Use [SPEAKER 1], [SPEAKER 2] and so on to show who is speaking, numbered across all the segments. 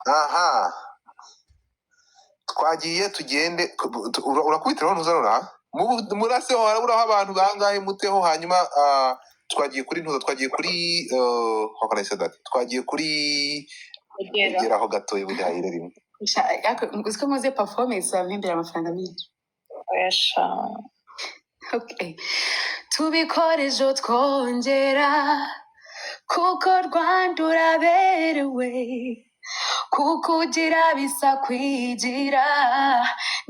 [SPEAKER 1] aha twagiye tugende urakubitiraho ntuzarora muraseho haraburaho abantu bangahe muteho hanyuma twagiye kuri ntuza twagiye kuri twagiye kuri egeraho gato ibudahire rimwe
[SPEAKER 2] uziko muze performance babimbira amafaranga menshi
[SPEAKER 3] Oyasha.
[SPEAKER 2] okay tubikoresho twongera kuko Rwanda uraberewe kuko ugira bisa kwigira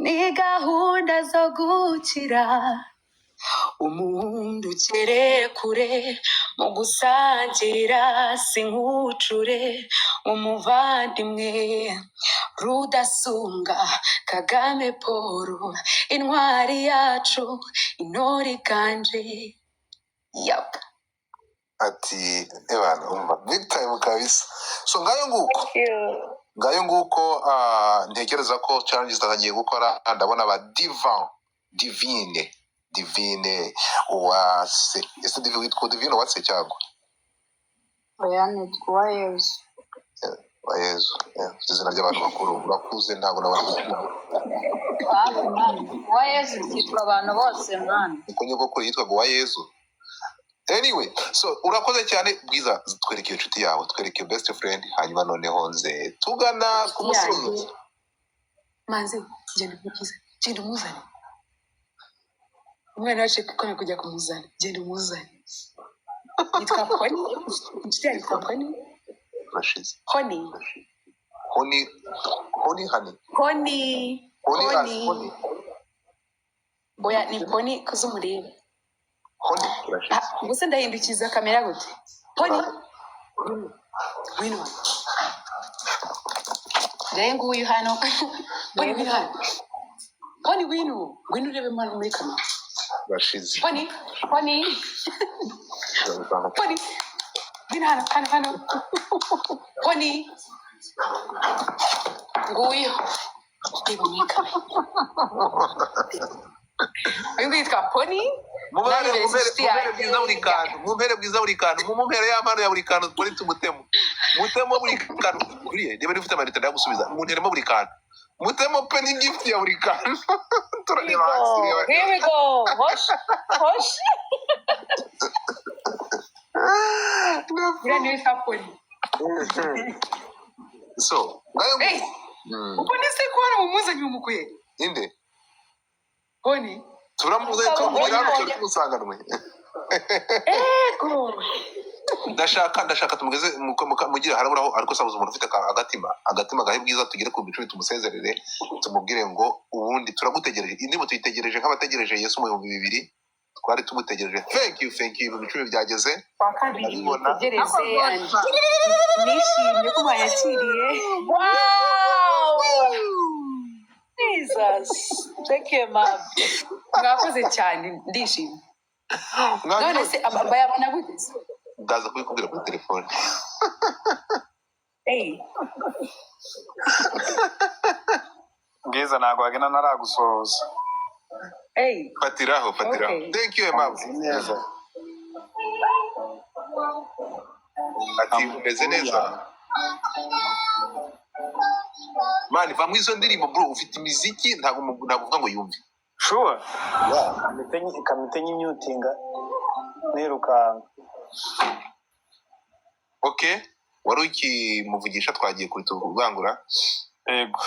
[SPEAKER 2] ni gahunda zo gukira umuntu ukere kure mu gusangira sinkucure umuvandimwe Rudasumbwa Kagame Paul intwari yacu intore iganje yap
[SPEAKER 1] ati ebana umva big time kabisa so ngayo nguko ntekereza ko challenges tutagiye gukora ndabona aba divine wase ese divine wase cyangwa
[SPEAKER 3] Oyane twayezu.
[SPEAKER 1] Yezu izina ry'abantu bakuru urakuze ntabwo nabona
[SPEAKER 3] Wayezu cyitwa abantu bose mwana.
[SPEAKER 1] uko nyoko yitwa Uwayezu. Anyway, so urakoze cyane Bwiza, twereke iyo nshuti yawe, twereke your best friend, hanyuma noneho nze tugana ku musozi.
[SPEAKER 2] Manzi genda umukize genda umuzane umwana wacu kuko kujya kumuzana genda umuzane yitwa Pony inshuti yanjye yitwa Pony
[SPEAKER 1] Rashize
[SPEAKER 2] Honey oya ni Pony kuzumureba
[SPEAKER 1] Honey Rashize
[SPEAKER 2] gusa ndahindukiza kamera gute Pony wino rengu uyu hano Pony wino hano Pony wino urebe mwana muri kamera
[SPEAKER 1] Rashize
[SPEAKER 2] Pony wino hano Pony nguyu reba muri kamera uyu nguyu yitwa Pony
[SPEAKER 1] mumpere bwiza buri kantu mumpere y'amano ya buri kantu twari tumutemo buri kantu uriye niba ufite amarita ndagusubiza munteremo buri kantu mutemo pe ni gift ya buri kantu turareba hasi
[SPEAKER 3] Here we go. Hosh.
[SPEAKER 2] uriya niwe yitwa Pony
[SPEAKER 1] so ngayo
[SPEAKER 2] uko nise kubona mumuzanye umukuye
[SPEAKER 1] inde
[SPEAKER 2] Pony
[SPEAKER 1] turamuze tumusanganwe
[SPEAKER 2] ego
[SPEAKER 1] ndashaka tumugeze mugira haraburaho ariko sabuze umuntu ufite agatima gahe Bwiza tugere ku bicu tumusezerere tumubwire ngo ubundi turagutegereje indimo tuyitegereje nk'abategereje Yesu mu 2000 twari tumutegereje thank you mu bicu byageze
[SPEAKER 2] wakabiri tegereze nishimye ko bayakiriye
[SPEAKER 3] Wow. Jesus. Thank you, mom.
[SPEAKER 2] mwakoze cyane ndishimye none se bayabona gute
[SPEAKER 1] ndaza kubikubwira kuri telefone
[SPEAKER 4] Bwiza ntabwo wagenda naragusohoza
[SPEAKER 1] fatiraho
[SPEAKER 2] Okay.
[SPEAKER 1] thank you mama
[SPEAKER 4] neza
[SPEAKER 1] ati umeze neza mani va mu izo ndirimbo bro ufite imiziki ntabwo uvuga ngo yumve
[SPEAKER 4] sure kamite nyimyutinga nirukanka
[SPEAKER 1] okay wari ukimuvugisha twagiye kuri tuvugangura
[SPEAKER 4] yego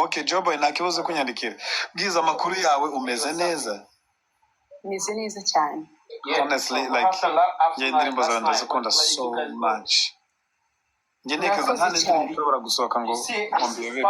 [SPEAKER 4] okay Joboy nta kibazo kunyandikira Bwiza amakuru yawe umeze neza
[SPEAKER 2] meze neza cyane
[SPEAKER 4] honestly like njye indirimbo zawe ndazikunda so much njye ntekereza nta n'indirimbo ishobora gusohoka ngo mbiyobere